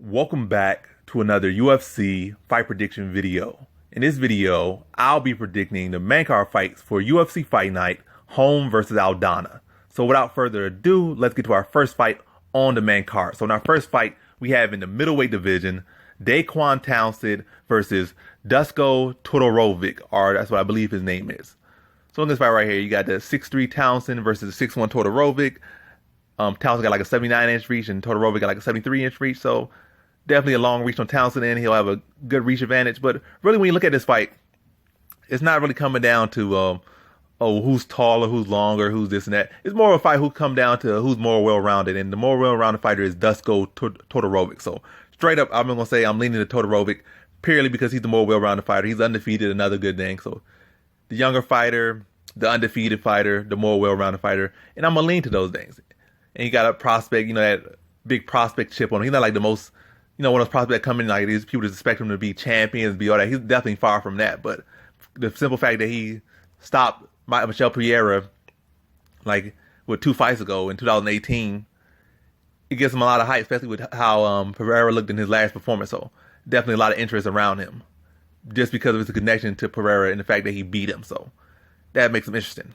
Welcome back to another UFC fight prediction video. In this video, I'll be predicting the main card fights for UFC Fight Night, Holm versus Aldana. So without further ado, let's get to our first fight on the main card. So in our first fight, we have in the middleweight division, Townsend versus Dusko Todorovic, or that's what I believe his name is. So in this fight right here, you got the 6'3 Townsend versus the 6'1 Todorovic. Townsend got like a 79-inch reach and Todorovic got like a 73-inch reach. So definitely a long reach on Townsend, and he'll have a good reach advantage. But really, when you look at this fight, it's not really coming down to who's taller, who's longer, who's this and that. It's more of a fight who come down to who's more well-rounded, and the more well-rounded fighter is Dusko Todorovic. So straight up, I'm gonna say I'm leaning to Todorovic purely because he's the more well-rounded fighter. He's undefeated, another good thing. So the younger fighter, the undefeated fighter, the more well-rounded fighter, and I'm gonna lean to those things. And he got a prospect, that big prospect chip on him. He's not like the most, one of those prospects that come in like these people just expect him to be champions, be all that. He's definitely far from that. But the simple fact that he stopped Michel Pereira like 2 fights ago in 2018, it gives him a lot of hype, especially with how Pereira looked in his last performance. So definitely a lot of interest around him, just because of his connection to Pereira and the fact that he beat him. So that makes him interesting.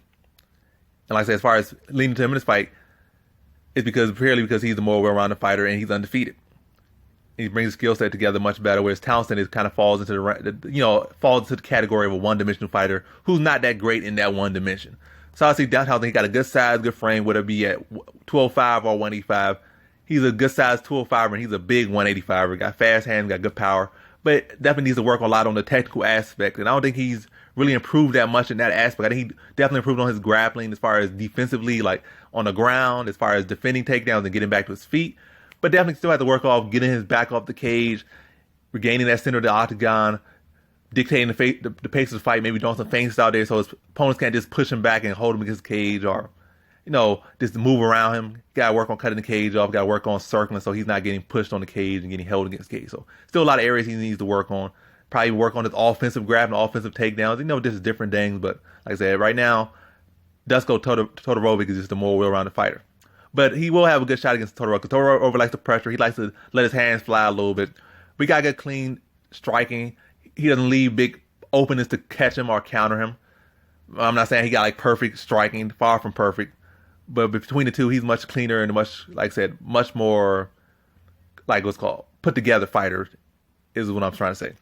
And like I said, as far as leaning to him in this fight, it's purely because he's the more well-rounded fighter and he's undefeated. He brings his skill set together much better, whereas Townsend is kind of falls into the category of a one-dimensional fighter who's not that great in that one dimension. So I see Townsend, he got a good size, good frame, whether it be at 205 or 185. He's a good size 205 and he's a big 185. He got fast hands, got good power, but definitely needs to work a lot on the technical aspect. And I don't think he's really improved that much in that aspect. I think he definitely improved on his grappling as far as defensively, like on the ground, as far as defending takedowns and getting back to his feet. But definitely still have to work off getting his back off the cage, regaining that center of the octagon, dictating the pace of the fight, maybe doing some feints out there so his opponents can't just push him back and hold him against the cage, or, just move around him. Got to work on cutting the cage off, got to work on circling so he's not getting pushed on the cage and getting held against the cage. So still a lot of areas he needs to work on. Probably work on his offensive grabbing, offensive takedowns. This is different things, but like I said, right now, Dusko Todorovic is just a more well-rounded fighter. But he will have a good shot against Todorovic. Todorovic likes the pressure. He likes to let his hands fly a little bit. We got to get clean striking. He doesn't leave big openings to catch him or counter him. I'm not saying he got like perfect striking, far from perfect. But between the two, he's much cleaner and much, like I said, much more like what's called put together fighter is what I'm trying to say.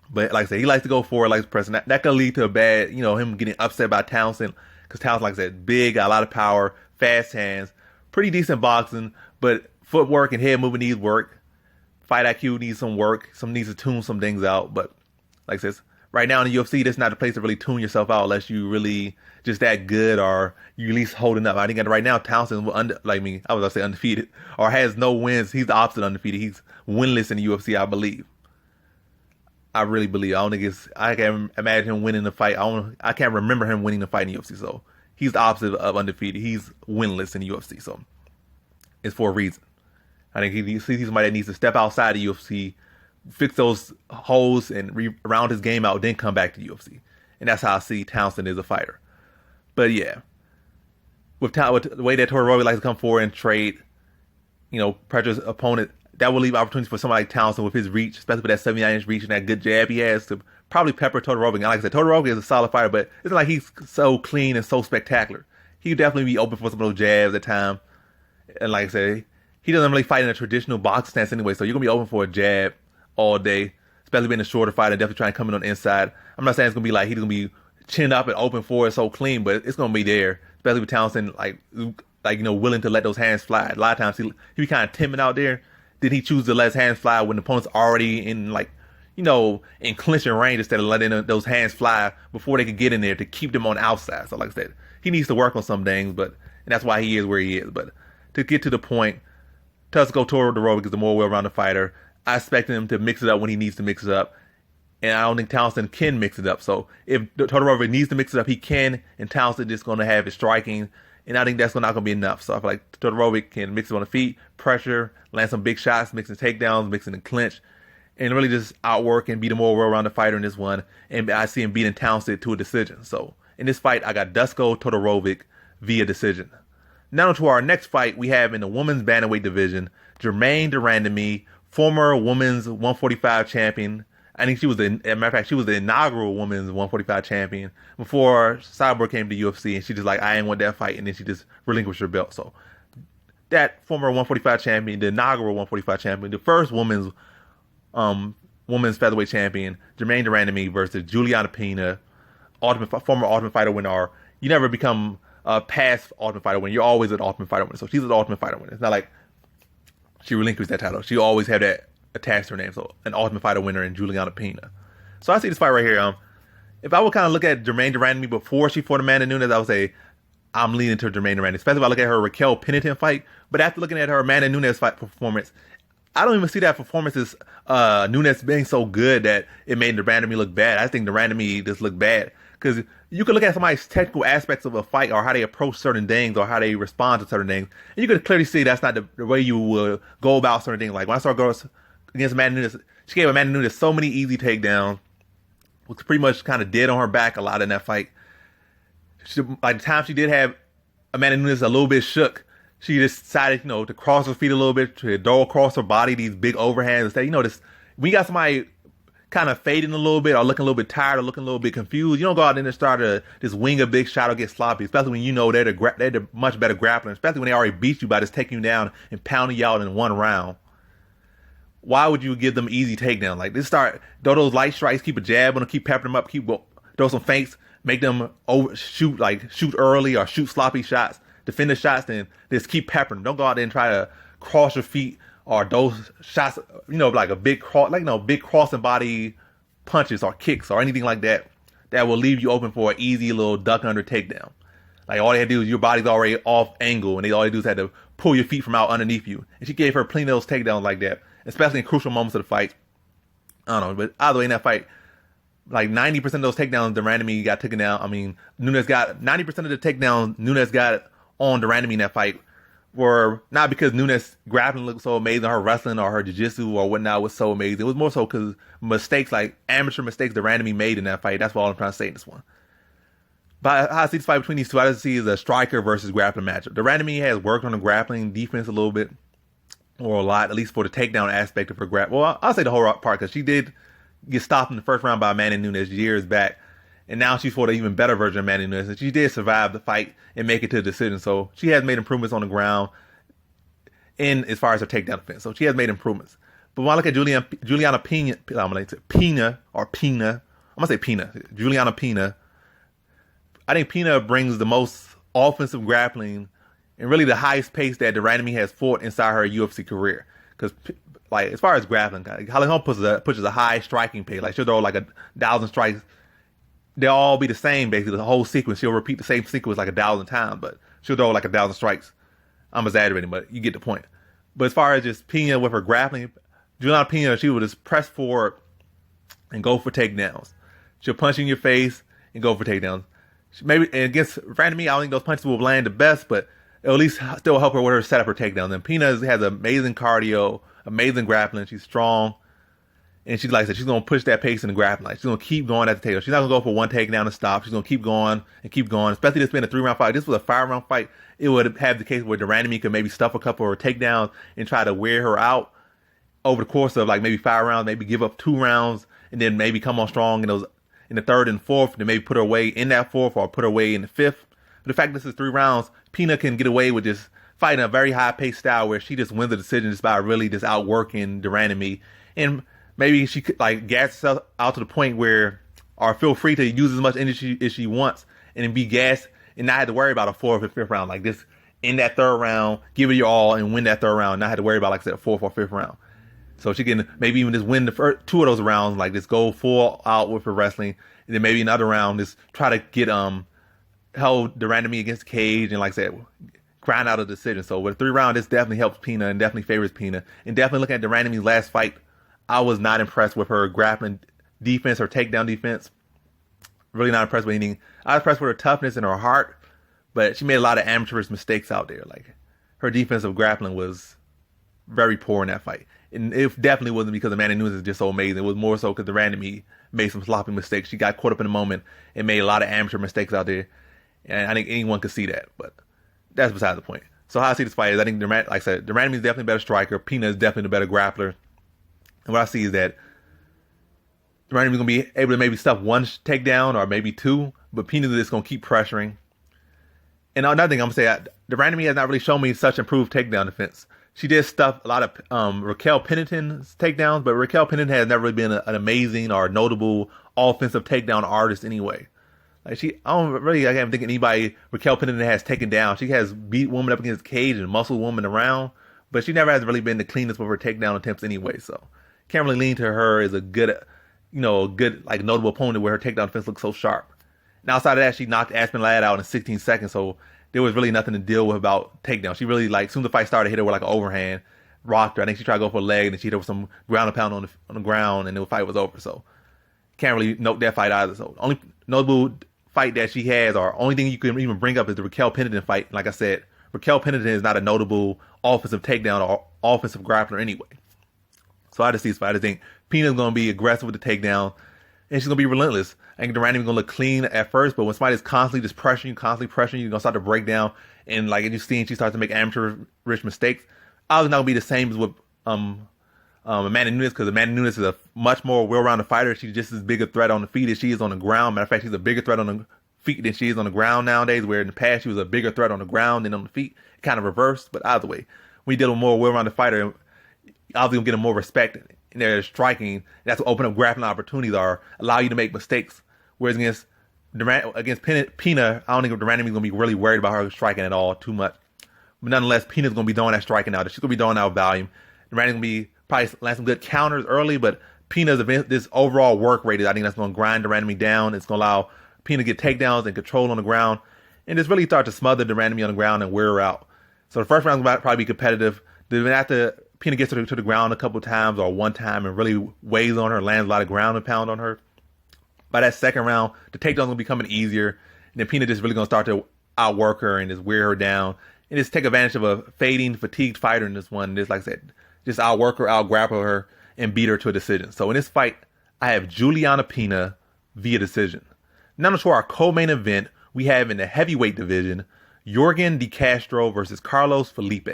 But like I said, he likes to go forward, likes to press. And that could lead to a bad, him getting upset by Townsend. Because Townsend, like I said, big, got a lot of power, fast hands, pretty decent boxing, but footwork and head movement needs work. Fight IQ needs some work. Needs to tune some things out. But like I said, right now in the UFC, that's not the place to really tune yourself out unless you really just that good or you at least holding up. I think right now Townsend, I was going to say undefeated, or has no wins. He's the opposite of undefeated. He's winless in the UFC, I believe. I really believe. I can't imagine him winning the fight. I can't remember him winning the fight in the UFC. So he's the opposite of undefeated. He's winless in the UFC. So it's for a reason. I think he's somebody that needs to step outside the UFC, fix those holes and round his game out, then come back to the UFC. And that's how I see Townsend as a fighter. But yeah, with the way that Todorovic likes to come forward and trade, pressure his opponent, that will leave opportunities for somebody like Townsend with his reach, especially with that 79-inch reach and that good jab he has, to probably pepper Todorovic. And like I said, Todorovic is a solid fighter, but it's not like he's so clean and so spectacular. He would definitely be open for some of those jabs at times. And like I said, he doesn't really fight in a traditional box stance anyway, so you're going to be open for a jab all day, especially being a shorter fighter and definitely trying to come in on the inside. I'm not saying it's going to be like he's going to be chin up and open for it so clean, but it's going to be there, especially with Townsend, willing to let those hands fly. A lot of times he be kind of timid out there. Then he chooses to let his hands fly when the opponent's already in in clinching range instead of letting those hands fly before they can get in there to keep them on the outside. So like I said, he needs to work on some things, and that's why he is where he is. But to get to the point, Dusko Todorovic is the more well-rounded fighter. I expect him to mix it up when he needs to mix it up. And I don't think Townsend can mix it up. So if Todorovic needs to mix it up, he can, and Townsend just going to have his striking. And I think that's not going to be enough. So I feel like Todorovic can mix it on the feet, pressure, land some big shots, mixing takedowns, mixing the clinch, and really just outwork and be the more well-rounded fighter in this one. And I see him beating Townsend to a decision. So in this fight, I got Dusko Todorovic via decision. Now to our next fight we have in the women's bantamweight division, Randamie former women's 145 champion. I think she was as a matter of fact, she was the inaugural women's 145 champion before Cyborg came to UFC, and she just like, I ain't want that fight, and then she just relinquished her belt. So that former 145 champion, the inaugural 145 champion, the first women's featherweight champion, Germaine de Randamie versus Juliana Pena, former Ultimate Fighter winner. You never become a past Ultimate Fighter winner. You're always an Ultimate Fighter winner. So she's an Ultimate Fighter winner. It's not like she relinquished that title. She always had that attached to her name. So an Ultimate Fighter winner in Juliana Pena. So I see this fight right here. If I would kind of look at Germaine de Randamie before she fought Amanda Nunes, I would say I'm leaning to Germaine de Randamie, especially if I look at her Raquel Pennington fight. But after looking at her Amanda Nunes fight performance, I don't even see that performance as Nunes being so good that it made de Randamie look bad. I think de Randamie just looked bad. Because you can look at somebody's technical aspects of a fight or how they approach certain things or how they respond to certain things. And you can clearly see that's not the way you would go about certain things. Like when I saw girls against Amanda Nunes, she gave Amanda Nunes so many easy takedowns. Was pretty much kind of dead on her back a lot in that fight. By the time she did have Amanda Nunes a little bit shook, she just decided, to cross her feet a little bit, to go across her body, these big overhands. Instead, this when you got somebody kind of fading a little bit or looking a little bit tired or looking a little bit confused, you don't go out there and start to just wing a big shot or get sloppy, especially when they're the much better grappler, especially when they already beat you by just taking you down and pounding you out in one round. Why would you give them easy takedown? Like, just throw those light strikes, keep a jab on them, keep peppering them up, throw some feints, make them shoot early or shoot sloppy shots, defend the shots, then just keep peppering them. Don't go out there and try to cross your feet or those shots, like big crossing body punches or kicks or anything like that will leave you open for an easy little duck under takedown. Like, all they had to do is your body's already off angle, and all they do is had to pull your feet from out underneath you. And she gave her plenty of those takedowns like that, especially in crucial moments of the fight. I don't know, but either way in that fight, like 90% of those takedowns, de Randamie got taken down. I mean, Nunes got 90% of the takedowns Nunes got on de Randamie in that fight were not because Nunes grappling looked so amazing, her wrestling or her jiu-jitsu or whatnot was so amazing. It was more so because mistakes, like amateur mistakes, de Randamie made in that fight. That's all I'm trying to say in this one. But how I see this fight between these two, I just see is a striker versus grappling matchup. De Randamie has worked on the grappling defense a little bit, or a lot, at least for the takedown aspect of her grab. Well, I'll say the whole part, because she did get stopped in the first round by Amanda Nunes years back, and now she's fought an even better version of Amanda Nunes, and she did survive the fight and make it to the decision. So she has made improvements on the ground in as far as her takedown defense. So she has made improvements. But when I look at Juliana Pena, Juliana Pena, I think Pena brings the most offensive grappling and really the highest pace that de Randamie has fought inside her UFC career. Because, like, as far as grappling, Holm pushes a high striking pace. Like, she'll throw like 1,000 strikes. They'll all be the same, basically. The whole sequence, she'll repeat the same sequence like 1,000 times, but she'll throw like 1,000 strikes. I'm exaggerating, but you get the point. But as far as just Pena with her grappling, Juliana Pena, she will just press forward and go for takedowns. She'll punch in your face and go for takedowns. Maybe and against Randamie, I don't think those punches will land the best, but it'll at least still help her with her set up her takedowns. And Pena has amazing cardio, amazing grappling. She's strong. And she's like I said, she's going to push that pace in the grappling. Like, she's going to keep going at the takedown. She's not going to go for one takedown and stop. She's going to keep going and keep going. Especially this being a 3-round fight. If this was a 5-round fight, it would have the case where de Randamie could maybe stuff a couple of her takedowns and try to wear her out over the course of like maybe 5 rounds, maybe give up 2 rounds, and then maybe come on strong in the 3rd and 4th, and maybe put her away in that 4th or put her away in the 5th. But the fact that this is 3 rounds, Pena can get away with just fighting a very high-paced style where she just wins the decision just by really just outworking de Randamie. And maybe she could like gas herself out to the point where, or feel free to use as much energy as she wants and then be gassed and not have to worry about a 4th or 5th round. Like, this in that 3rd round, give it your all and win that 3rd round, not have to worry about, like I said, a 4th or 5th round. So she can maybe even just win the first 2 of those rounds, like just go full out with her wrestling, and then maybe another round just try to get held de Randamie against the cage and, like I said, grind out a decision. So with a 3-round, this definitely helps Pena and definitely favors Pena. And definitely looking at de Randamie's last fight, I was not impressed with her grappling defense or takedown defense. Really not impressed with anything. I was impressed with her toughness and her heart, but she made a lot of amateurish mistakes out there. Like, her defensive grappling was very poor in that fight. And it definitely wasn't because Amanda Nunes is just so amazing. It was more so because de Randamie made some sloppy mistakes. She got caught up in the moment and made a lot of amateur mistakes out there. And I think anyone could see that, but that's beside the point. So how I see this fight is, I think, like I said, de Randamie is definitely a better striker. Pena is definitely the better grappler. And what I see is that Randamie's going to be able to maybe stuff one takedown or maybe two, but Pena is going to keep pressuring. And another thing I'm going to say, the Randamie has not really shown me such improved takedown defense. She did stuff a lot of Raquel Pennington's takedowns, but Raquel Pennington has never really been an amazing or notable offensive takedown artist anyway. Like I can't think of anybody Raquel Pennington has taken down. She has beat women up against the cage and muscled women around, but she never has really been the cleanest with her takedown attempts anyway. So can't really lean to her as a good like notable opponent where her takedown defense looks so sharp. And outside of that, she knocked Aspen Ladd out in 16 seconds, so there was really nothing to deal with about takedown. She really, like, as soon as the fight started, hit her with like an overhand, rocked her. I think she tried to go for a leg, and then she hit her with some ground and pound on the ground, and the fight was over. So can't really note that fight either. So only notable fight that she has, or only thing you can even bring up, is the Raquel Pennington fight. Like I said, Raquel Pennington is not a notable offensive takedown or offensive grappler anyway. So I just see this fight. I just think Pena's going to be aggressive with the takedown, and she's going to be relentless. I think the Randamie's going to look clean at first, but when somebody's constantly just pressuring you, you're going to start to break down. And like you're seeing, she starts to make amateur-rich mistakes. Obviously not going to be the same as with Amanda Nunes, because Amanda Nunes is a much more well-rounded fighter. She's just as big a threat on the feet as she is on the ground. Matter of fact, she's a bigger threat on the feet than she is on the ground nowadays, where in the past she was a bigger threat on the ground than on the feet. Kind of reversed, but either way, when you deal with a more well-rounded fighter, obviously you'll get more respect in their striking. That's what open up grappling opportunities are, allow you to make mistakes. Whereas against Pena, I don't think Randamie's going to be really worried about her striking at all too much. But nonetheless, Pena's going to be throwing that striking out. She's going to be throwing out volume. Randamie's going to be probably land some good counters early, but Pena's this overall work rate, I think that's going to grind the Randamie down. It's going to allow Pena to get takedowns and control on the ground, and just really start to smother the Randamie on the ground and wear her out. So the first round's going to probably be competitive. Then after Pena gets to the ground a couple times or one time and really weighs on her, lands a lot of ground and pound on her, by that second round, the takedown's going to be becoming easier. And then Pena just really going to start to outwork her and just wear her down. And just take advantage of a fading, fatigued fighter in this one. Just like I said, just outwork her, outgrapple her, and beat her to a decision. So in this fight, I have Juliana Pena via decision. Now to our co-main event, we have in the heavyweight division, Yorgan De Castro versus Carlos Felipe.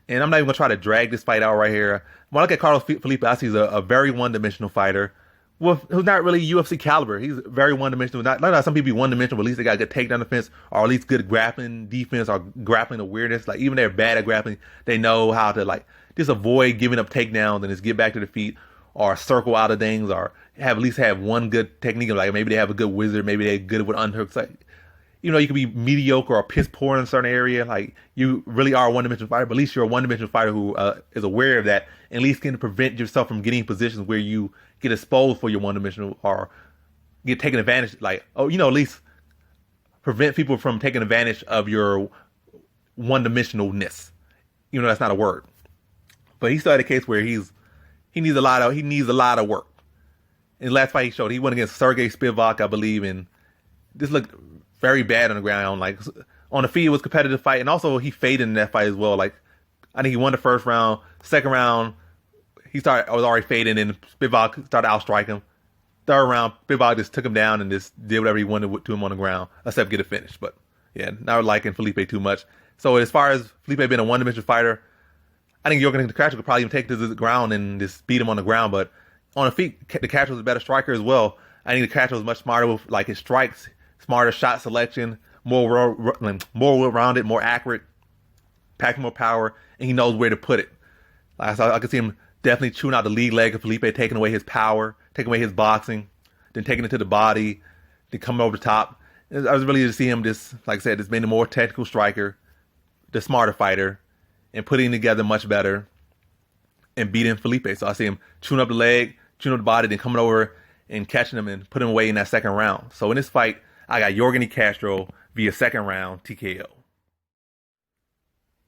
And I'm not even going to try to drag this fight out right here. When I look at Carlos Felipe, I see he's a very one-dimensional fighter. Well, who's not really UFC caliber. He's very one-dimensional. Not some people be one-dimensional, but at least they got good takedown defense, or at least good grappling defense, or grappling awareness. Like, even they're bad at grappling, they know how to, like, just avoid giving up takedowns and just get back to the feet, or circle out of things, or at least have one good technique. Like, maybe they have a good wizard, maybe they're good with unhooks. Like, you know, you can be mediocre or piss poor in a certain area. Like, you really are a one-dimensional fighter, but at least you're a one-dimensional fighter who is aware of that, and at least can prevent yourself from getting in positions where you get exposed for your one-dimensional or get taken advantage. Like, at least prevent people from taking advantage of your one-dimensionalness. That's not a word. But he still had a case where he needs a lot of work. In the last fight he showed, he went against Sergey Spivak, I believe, and this looked very bad on the ground. Like, on the feet, it was a competitive fight, and also he faded in that fight as well. Like, I think he won the first round. Second round, I was already fading, and Spivak started outstriking him. Third round, Spivak just took him down and just did whatever he wanted to him on the ground, except get it finished. But yeah, not liking Felipe too much. So as far as Felipe being a one-dimensional fighter, I think Yorgan De Castro could probably even take it to the ground and just beat him on the ground. But on the feet, De Castro is a better striker as well. I think De Castro is much smarter with, like, his strikes, smarter shot selection, more well-rounded, more accurate, packing more power, and he knows where to put it. Like, I could see him definitely chewing out the lead leg of Felipe, taking away his power, taking away his boxing, then taking it to the body, then coming over the top. I was really to see him just, like I said, just being a more technical striker, the smarter fighter, and putting together much better and beating Felipe. So I see him chewing up the leg, chewing up the body, then coming over and catching him and putting him away in that second round. So in this fight, I got Yorgan De Castro via second round TKO.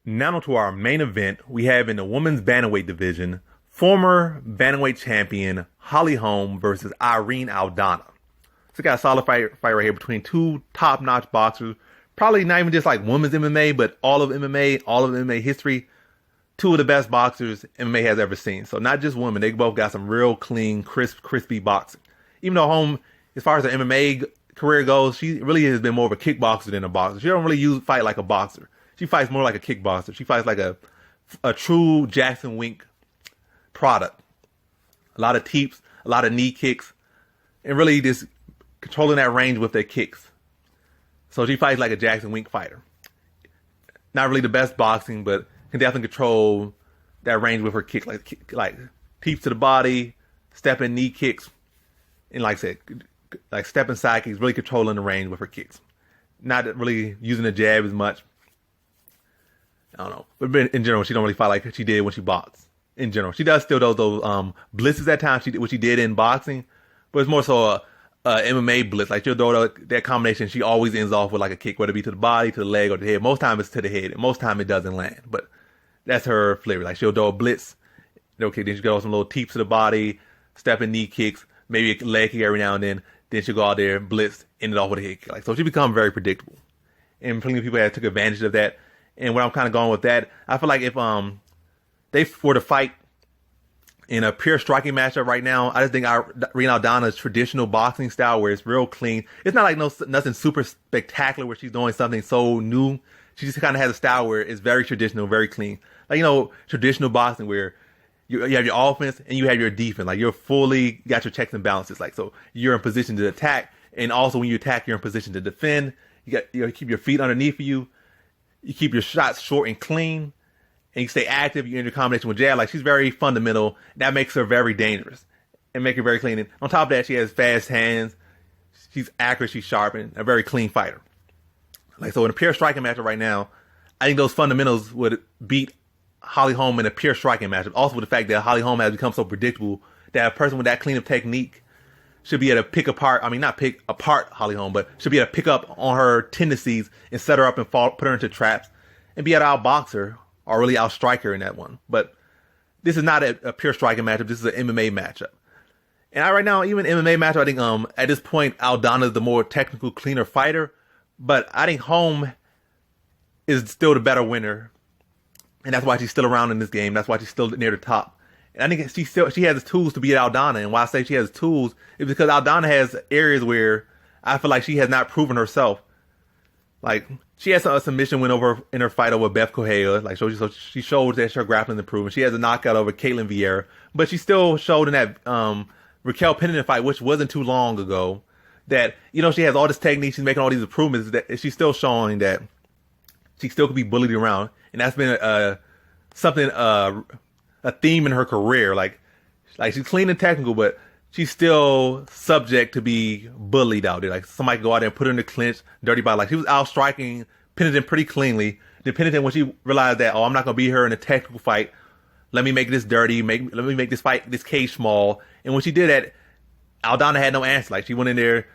Now to our main event, we have in the women's bantamweight division, former bantamweight champion Holly Holm versus Irene Aldana. So we got a solid fight right here between two top-notch boxers. Probably not even just like women's MMA, but all of MMA history. Two of the best boxers MMA has ever seen. So not just women, they both got some real clean, crispy boxing. Even though Holm, as far as her MMA career goes, she really has been more of a kickboxer than a boxer. She don't really fight like a boxer. She fights more like a kickboxer. She fights like a true Jackson Wink product. a lot of teeps, a lot of knee kicks, and really just controlling that range with their kicks. So she fights like a Jackson Wink fighter. Not really the best boxing, but can definitely control that range with her kick, like teeps to the body, stepping knee kicks, and like I said, like stepping side kicks, really controlling the range with her kicks. Not really using the jab as much. I don't know, but in general, she don't really fight like she did when she boxed. In general, she does still those blitzes at times. What she did in boxing, but it's more so a MMA blitz. Like she'll throw that combination. She always ends off with like a kick, whether it be to the body, to the leg, or the head. Most times it's to the head. And most time it doesn't land. But that's her flavor. Like she'll throw a blitz, okay, then she'll go some little teeps to the body, stepping knee kicks, maybe a leg kick every now and then. Then she'll go out there, blitz, end it off with a head kick. Like so, she become very predictable. And plenty of people have took advantage of that. And where I'm kind of going with that, I feel like if they were to fight in a pure striking matchup right now, I just think Aldana's traditional boxing style, where it's real clean. It's not like nothing super spectacular where she's doing something so new. She just kind of has a style where it's very traditional, very clean. Like, traditional boxing where you have your offense and you have your defense. Like, you're fully got your checks and balances. Like, so you're in position to attack. And also when you attack, you're in position to defend. You keep your feet underneath you. You keep your shots short and clean. And you stay active, you enter combination with jab. Like, she's very fundamental. That makes her very dangerous and make her very clean. And on top of that, she has fast hands. She's accurate, she's sharp, and a very clean fighter. Like, so in a pure striking matchup right now, I think those fundamentals would beat Holly Holm in a pure striking matchup. Also with the fact that Holly Holm has become so predictable that a person with that clean of technique should be able to pick apart, not pick apart Holly Holm, but should be able to pick up on her tendencies and set her up and put her into traps and be able to outbox her or really outstrike her in that one. But this is not a pure striking matchup. This is an MMA matchup. And right now, even MMA matchup, I think at this point, Aldana is the more technical, cleaner fighter. But I think Holm is still the better winner. And that's why she's still around in this game. That's why she's still near the top. And I think she has the tools to beat Aldana. And why I say she has tools is because Aldana has areas where I feel like she has not proven herself. Like, she has a submission win over in her fight over Beth Correia. Like, so she showed that her grappling improvement. She has a knockout over Caitlin Vieira. But she still showed in that Raquel Pennington fight, which wasn't too long ago, that, she has all this technique. She's making all these improvements. That she's still showing that she still could be bullied around. And that's been a theme in her career. Like she's clean and technical, but she's still subject to be bullied out there. Like, somebody go out there and put her in the clinch, dirty body. Like, she was out striking Pennington pretty cleanly. Then Pennington, when she realized that, I'm not going to beat her in a technical fight, let me make this dirty, let me make this cage small. And when she did that, Aldana had no answer. Like, she went in there,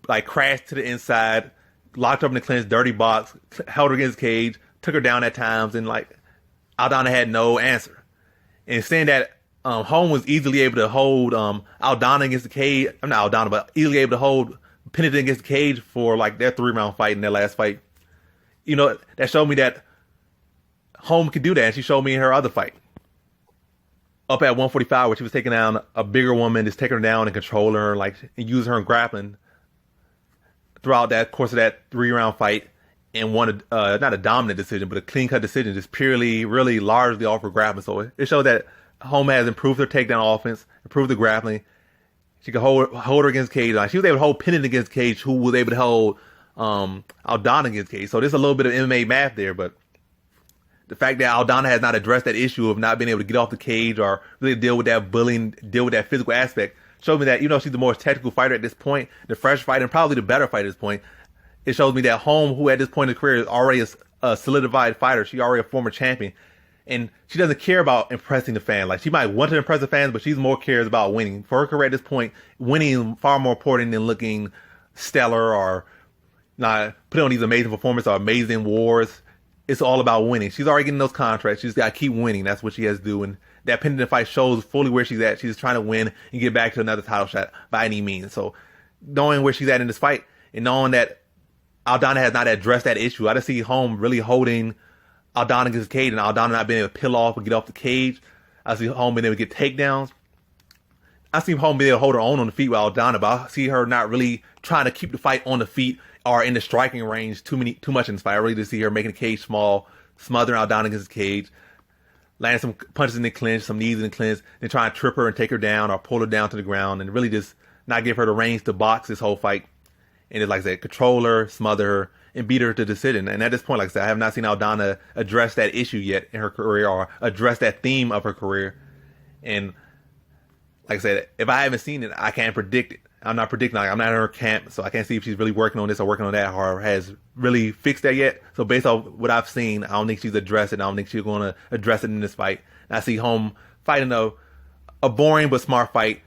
like, crashed to the inside, locked her up in the clinch, dirty box, held her against the cage, took her down at times, and, like, Aldana had no answer. And saying that Holm was easily able to hold Aldana against the cage. I'm not Aldana, but easily able to hold Pennington against the cage for like their 3-round fight in their last fight. That showed me that Holm could do that, and she showed me in her other fight. Up at 145, where she was taking down a bigger woman, just taking her down and controlling her, like, and using her in grappling throughout that course of that 3-round fight, and won not a dominant decision, but a clean-cut decision, just purely, really largely off her grappling. So it showed that Holm has improved her takedown offense, improved the grappling. She could hold her against cage. Like, she was able to hold Pennington against cage, who was able to hold Aldana against cage. So there's a little bit of MMA math there, but the fact that Aldana has not addressed that issue of not being able to get off the cage or really deal with that bullying, deal with that physical aspect, showed me that, she's the more technical fighter at this point, the fresh fighter, and probably the better fighter at this point. It shows me that Holm, who at this point in his career is already a solidified fighter, she's already a former champion, and she doesn't care about impressing the fan. Like, she might want to impress the fans, but she's more cares about winning. For her career at this point, winning is far more important than looking stellar or not putting on these amazing performances or amazing wars. It's all about winning. She's already getting those contracts. She's got to keep winning. That's what she has to do. And that Pennington fight shows fully where she's at. She's trying to win and get back to another title shot by any means. So knowing where she's at in this fight and knowing that Aldana has not addressed that issue, I just see Holm really holding Aldana against the cage and Aldana not being able to peel off and get off the cage. I see Holm being able to get takedowns. I see Holm being able to hold her own on the feet with Aldana, but I see her not really trying to keep the fight on the feet or in the striking range too much in this fight. I really just see her making the cage small, smothering Aldana against the cage. landing some punches in the clinch, some knees in the clinch, and try and trip her and take her down or pull her down to the ground and really just not give her the range to box this whole fight. And it's like I said, control her, smother her, and beat her to decision. And at this point, like I said, I have not seen Aldana address that issue yet in her career or address that theme of her career. And like I said, if I haven't seen it, I can't predict it. I'm not predicting. Like, I'm not in her camp, so I can't see if she's really working on this or working on that or has really fixed that yet. So based on what I've seen, I don't think she's addressed it. I don't think she's going to address it in this fight. And I see Holm fighting a boring but smart fight,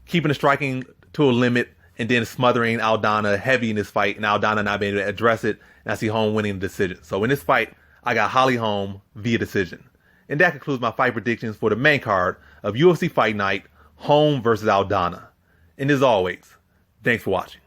keeping the striking to a limit, and then smothering Aldana heavy in this fight, and Aldana not being able to address it. And I see Holm winning the decision. So in this fight, I got Holly Holm via decision. And that concludes my fight predictions for the main card of UFC Fight Night, Holm versus Aldana. And as always, thanks for watching.